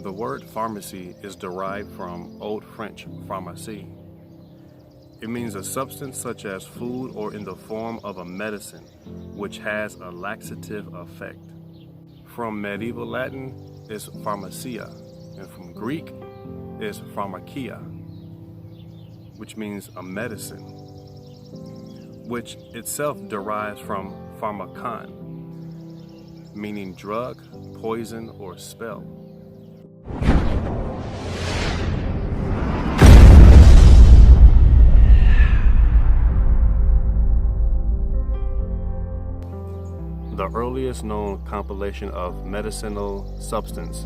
The word pharmacy is derived from Old French pharmacie. It means a substance such as food or in the form of a medicine, which has a laxative effect. From medieval Latin is pharmacia, and from Greek is pharmakia, which means a medicine, which itself derives from pharmakon, meaning drug, poison, or spell. The earliest known compilation of medicinal substance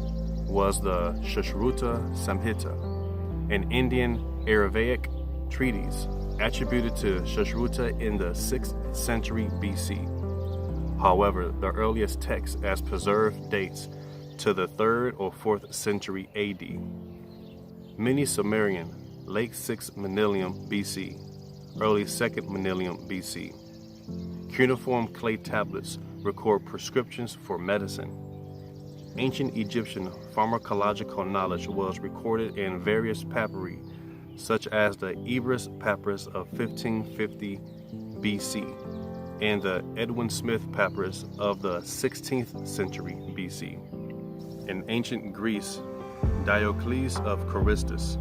was the Sushruta Samhita, an Indian Ayurvedic treatise attributed to Sushruta in the 6th century BC. However, the earliest text as preserved dates to the 3rd or 4th century AD. Many Sumerian, late 6th millennium BC, early 2nd millennium BC, cuneiform clay tablets record prescriptions for medicine. Ancient Egyptian pharmacological knowledge was recorded in various papyri, such as the Ebers Papyrus of 1550 BC and the Edwin Smith Papyrus of the 16th century BC. In ancient Greece, Diocles of Carystus,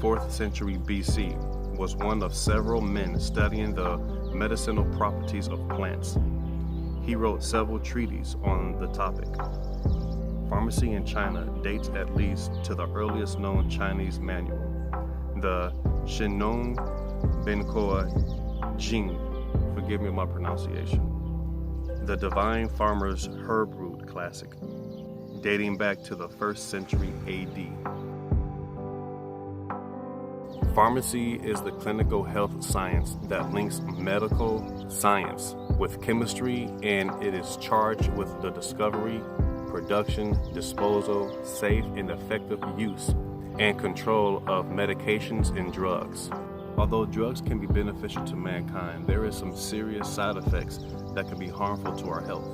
4th century BC, was one of several men studying the medicinal properties of plants. He wrote several treatises on the topic. Pharmacy in China dates at least to the earliest known Chinese manual, the Shinong Benkoa Jing, forgive me my pronunciation, the Divine Farmer's Herb Root Classic, dating back to the 1st century AD. Pharmacy is the clinical health science that links medical science with chemistry, and it is charged with the discovery, production, disposal, safe and effective use, and control of medications and drugs. Although drugs can be beneficial to mankind, there is some serious side effects that can be harmful to our health.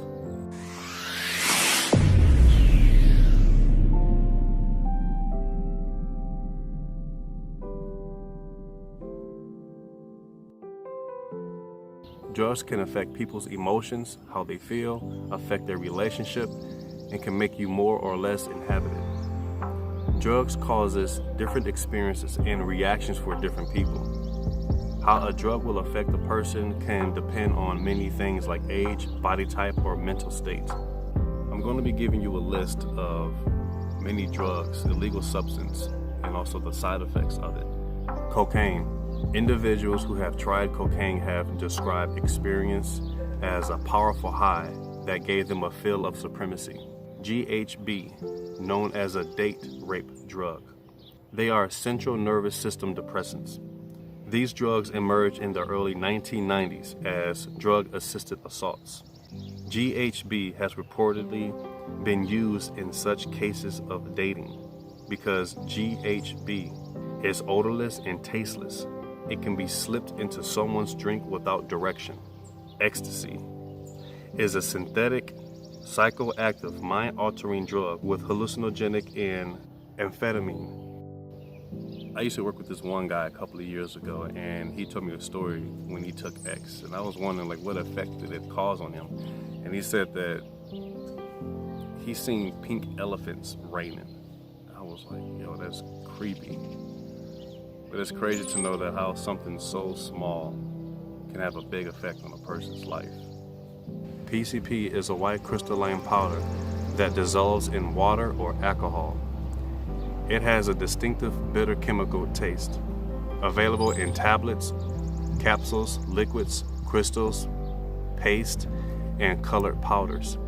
Drugs can affect people's emotions, how they feel, affect their relationship, and can make you more or less inhabited. Drugs causes different experiences and reactions for different people. How a drug will affect a person can depend on many things like age, body type, or mental state. I'm going to be giving you a list of many drugs, illegal substance, and also the side effects of it. Cocaine. Individuals who have tried cocaine have described experience as a powerful high that gave them a feel of supremacy. GHB, known as a date rape drug. They are central nervous system depressants. These drugs emerged in the early 1990s as drug-assisted assaults. GHB has reportedly been used in such cases of dating because GHB is odorless and tasteless. It can be slipped into someone's drink without direction. Ecstasy is a synthetic, psychoactive, mind-altering drug with hallucinogenic and amphetamine. I used to work with this one guy a couple of years ago, and he told me a story when he took X, and I was wondering what effect did it cause on him. And he said that he's seen pink elephants raining. I was like, yo, that's creepy. But it's crazy to know that how something so small can have a big effect on a person's life. PCP is a white crystalline powder that dissolves in water or alcohol. It has a distinctive bitter chemical taste. Available in tablets, capsules, liquids, crystals, paste, and colored powders.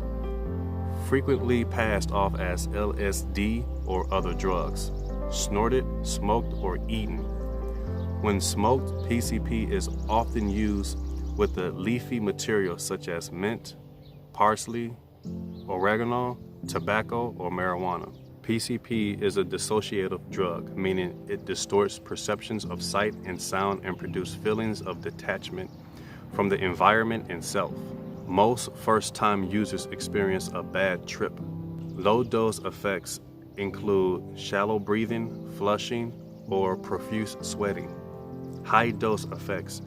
Frequently passed off as LSD or other drugs. Snorted, smoked, or eaten. When smoked, PCP is often used with the leafy material such as mint, parsley, oregano, tobacco, or marijuana. PCP is a dissociative drug, meaning it distorts perceptions of sight and sound and produces feelings of detachment from the environment and self. Most first-time users experience a bad trip. Low dose effects include shallow breathing, flushing, or profuse sweating. High-dose effects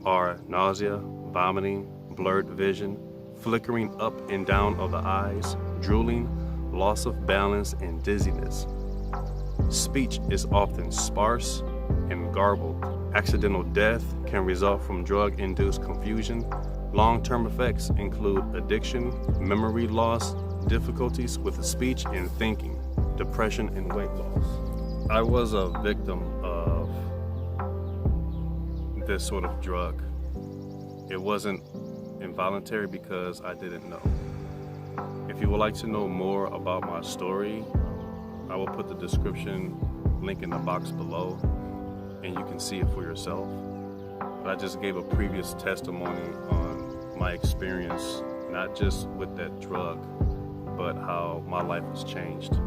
are nausea, vomiting, blurred vision, flickering up and down of the eyes, drooling, loss of balance, and dizziness. Speech is often sparse and garbled. Accidental death can result from drug-induced confusion. Long-term effects include addiction, memory loss, difficulties with speech and thinking, depression, and weight loss. I was a victim of this sort of drug. It wasn't involuntary because I didn't know. If you would like to know more about my story, I will put the description link in the box below and you can see it for yourself. But I just gave a previous testimony on my experience, not just with that drug, but how my life was changed.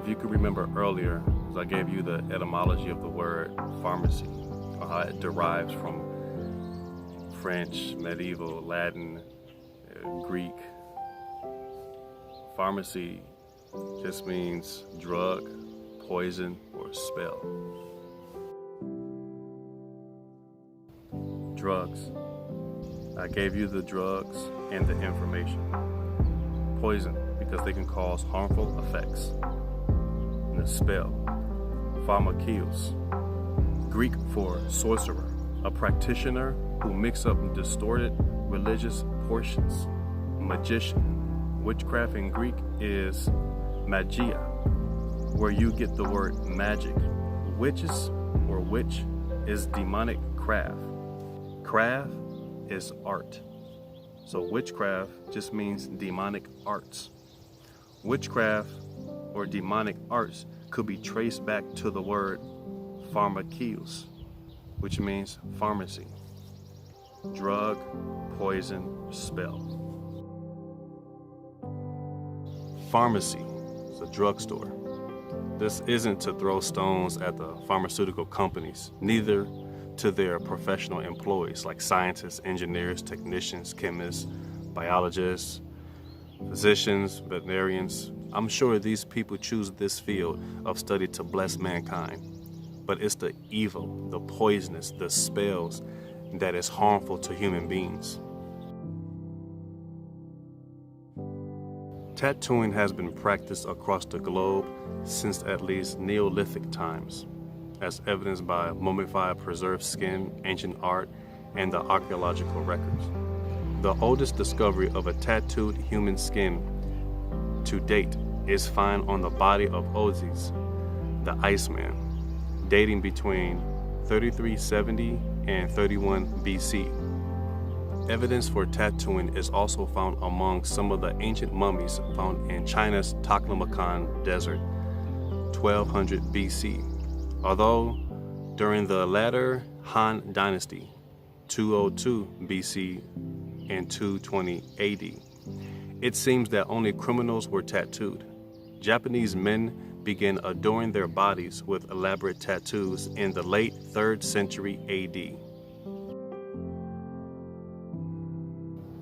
If you could remember earlier, I gave you the etymology of the word pharmacy, or how it derives from French, medieval, Latin, Greek. Pharmacy just means drug, poison, or spell. Drugs. I gave you the drugs and the information. Poison, because they can cause harmful effects. And the spell. Pharmakeia. Greek for sorcerer, a practitioner who mix up distorted religious portions. Magician. Witchcraft in Greek is magia, where you get the word magic. Witches or witch is demonic craft. Craft is art. So witchcraft just means demonic arts. Witchcraft or demonic arts could be traced back to the word pharmakeia, which means pharmacy. Drug, poison, spell. Pharmacy is a drugstore. This isn't to throw stones at the pharmaceutical companies, neither to their professional employees like scientists, engineers, technicians, chemists, biologists, physicians, veterinarians. I'm sure these people choose this field of study to bless mankind, but it's the evil, the poisonous, the spells that is harmful to human beings. Tattooing has been practiced across the globe since at least Neolithic times, as evidenced by mummified preserved skin, ancient art, and the archaeological records. The oldest discovery of a tattooed human skin to date is found on the body of Osiris, the Iceman, dating between 3370 and 31 BC. Evidence for tattooing is also found among some of the ancient mummies found in China's Taklamakan Desert, 1200 BC. Although during the latter Han Dynasty, 202 BC and 220 AD, it seems that only criminals were tattooed. Japanese men began adorning their bodies with elaborate tattoos in the late 3rd century AD.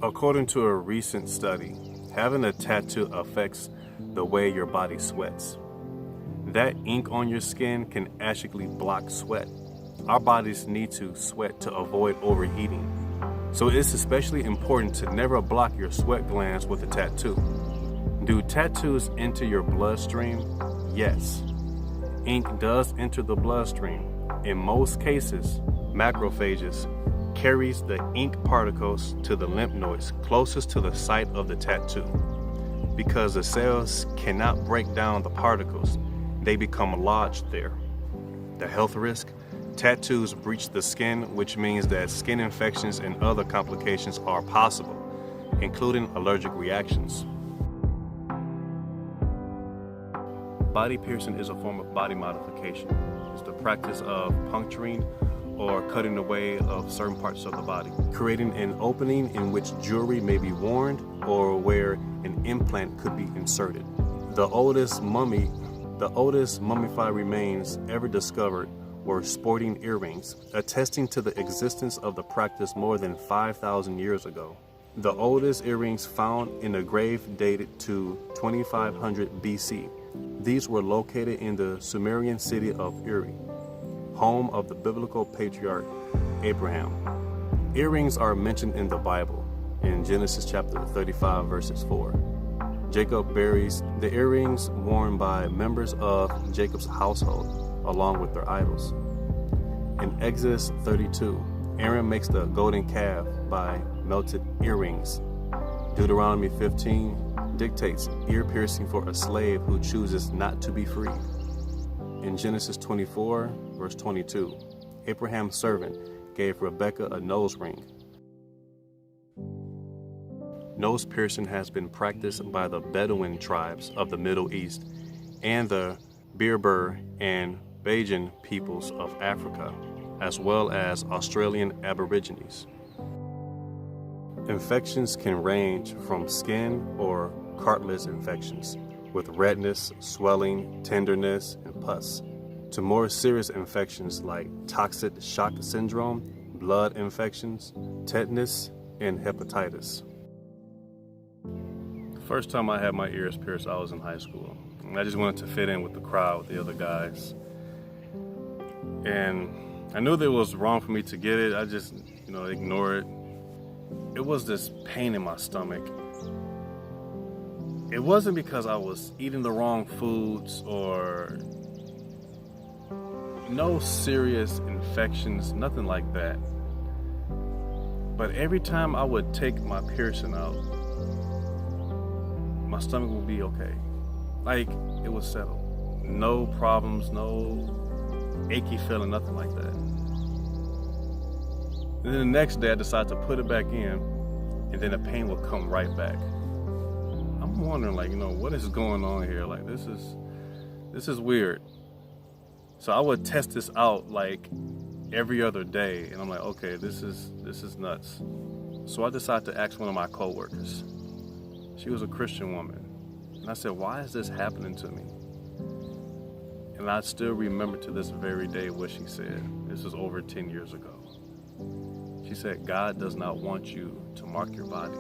According to a recent study, having a tattoo affects the way your body sweats. That ink on your skin can actually block sweat. Our bodies need to sweat to avoid overheating. So it's especially important to never block your sweat glands with a tattoo. Do tattoos enter your bloodstream? Yes. Ink does enter the bloodstream. In most cases, macrophages carries the ink particles to the lymph nodes closest to the site of the tattoo. Because the cells cannot break down the particles, they become lodged there. The health risk: tattoos breach the skin, which means that skin infections and other complications are possible, including allergic reactions. Body piercing is a form of body modification. It's the practice of puncturing or cutting away of certain parts of the body, creating an opening in which jewelry may be worn or where an implant could be inserted. The oldest mummified remains ever discovered were sporting earrings, attesting to the existence of the practice more than 5,000 years ago. The oldest earrings found in a grave dated to 2500 BC. These were located in the Sumerian city of Uri, home of the biblical patriarch Abraham. Earrings are mentioned in the Bible in Genesis chapter 35 verses 4. Jacob buries the earrings worn by members of Jacob's household along with their idols. In Exodus 32, Aaron makes the golden calf by melted earrings. Deuteronomy 15 dictates ear piercing for a slave who chooses not to be freed. In Genesis 24, verse 22, Abraham's servant gave Rebekah a nose ring. Nose piercing has been practiced by the Bedouin tribes of the Middle East and the Berber and Bajan peoples of Africa, as well as Australian Aborigines. Infections can range from skin or cartilage infections with redness, swelling, tenderness, and pus, to more serious infections like toxic shock syndrome, blood infections, tetanus, and hepatitis. The first time I had my ears pierced, I was in high school. And I just wanted to fit in with the crowd, with the other guys. And I knew that it was wrong for me to get it. I just, ignore it. It was this pain in my stomach. It wasn't because I was eating the wrong foods or no serious infections, nothing like that. But every time I would take my piercing out, my stomach would be okay. Like, it was settled. No problems, no achy feeling, nothing like that. And then the next day I decided to put it back in, and then the pain will come right back. I'm wondering, what is going on here? Like, this is weird. So I would test this out like every other day, and I'm like, okay, this is nuts. So I decided to ask one of my coworkers. She was a Christian woman. And I said, why is this happening to me? And I still remember to this very day what she said. This was over 10 years ago. She said, God does not want you to mark your body.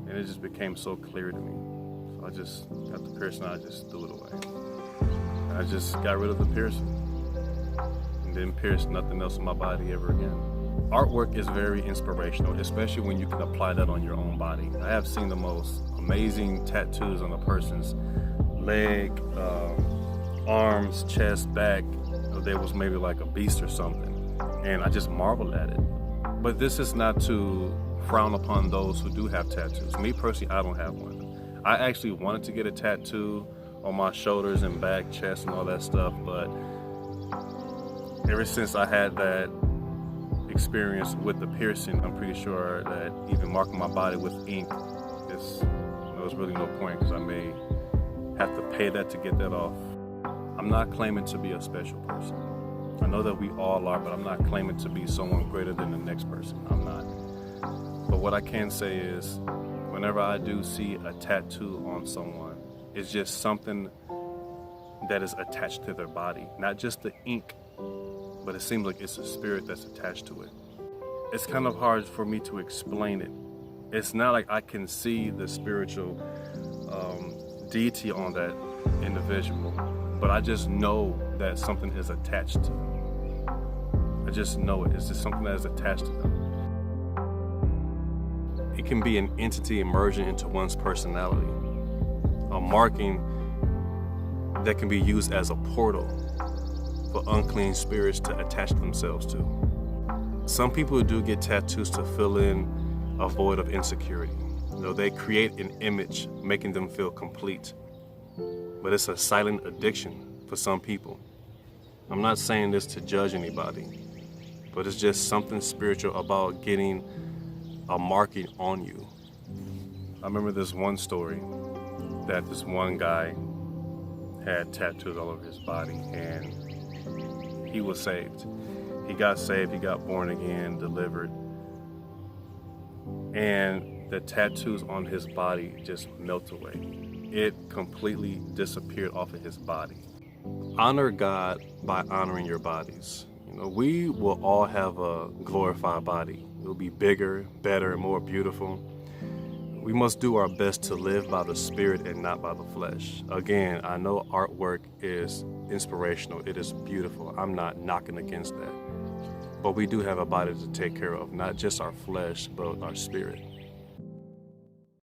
And it just became so clear to me. So I just got the piercing, I just threw it away. And I just got rid of the piercing. And didn't pierce nothing else in my body ever again. Artwork is very inspirational, especially when you can apply that on your own body. I have seen the most amazing tattoos on a person's leg, arms, chest, back. There was maybe like a beast or something. And I just marveled at it. But this is not to frown upon those who do have tattoos. Me personally, I don't have one. I actually wanted to get a tattoo on my shoulders and back, chest, and all that stuff. But ever since I had that experience with the piercing, I'm pretty sure that even marking my body with ink there's really no point, because I may have to pay that to get that off. I'm not claiming to be a special person. I know that we all are, but I'm not claiming to be someone greater than the next person. I'm not. But what I can say is, whenever I do see a tattoo on someone, it's just something that is attached to their body, not just the ink, but it seems like it's a spirit that's attached to it. It's kind of hard for me to explain it. It's not like I can see the spiritual deity on that individual, but I just know that something is attached to them. I just know it. It's just something that is attached to them. It can be an entity emerging into one's personality, a marking that can be used as a portal for unclean spirits to attach themselves to. Some people do get tattoos to fill in a void of insecurity. They create an image making them feel complete. But it's a silent addiction for some people. I'm not saying this to judge anybody, but it's just something spiritual about getting a marking on you. I remember this one story that this one guy had tattoos all over his body, and he was saved. He got saved, he got born again, delivered, and the tattoos on his body just melt away. It completely disappeared off of his body. Honor God by honoring your bodies. We will all have a glorified body. It will be bigger, better, more beautiful. We must do our best to live by the Spirit and not by the flesh. Again, I know artwork is inspirational. It is beautiful. I'm not knocking against that. But we do have a body to take care of, not just our flesh, but our spirit.